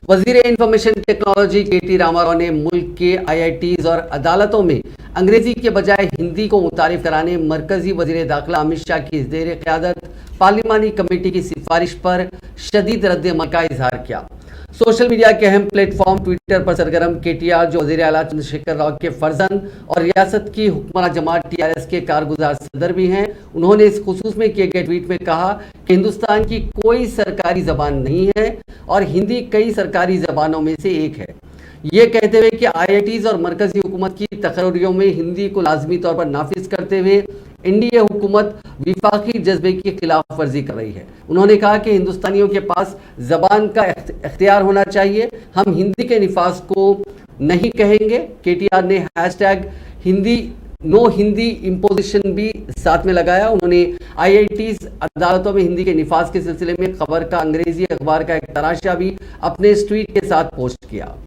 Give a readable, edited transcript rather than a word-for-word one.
वजीर information technology K.T.. Rama Rao ने मुल्क के IITs और अदालतों में अंग्रेजी के बजाय हिंदी को मुतारिफ कराने मरकजी वजीर दाखिला अमित शाह की ज़ेर क़यादत पार्लिमानी कमेटी की सिफारिश पर शदीद रद्द अमल का इजहार किया। सोशल मीडिया के अहम प्लेटफॉर्म ट्विटर पर सरगर्म KTR, जो वज़ीर आला चंद्रशेखर राव के फर्जंद और रियासत की हुक्मरान जमात TRS के कारगुजार सदर भी हैं, उन्होंने इस खुसूस में किए गए ट्वीट में कहा कि हिंदुस्तान की कोई सरकारी ज़बान नहीं है और हिंदी कई सरकारी ज़बानों में से एक है। ये कहते हुए कि IITs और मरकजी हुकूमत की तकरीरों में हिंदी को लाजमी तौर पर नाफिज करते हुए NDA हुकूमत विफाकी जज्बे की खिलाफ वर्जी कर रही है। उन्होंने कहा कि हिंदुस्तानियों के पास ज़बान का इख्तियार होना चाहिए, हम हिंदी के निफाज को नहीं कहेंगे। KTR ने hashtag Hindi no Hindi imposition भी साथ में लगाया। उन्होंने IITs अदालतों में हिंदी के निफाज के सिलसिले में खबर का अंग्रेजी अखबार का एक तराशा भी अपने इस ट्वीट के साथ पोस्ट किया।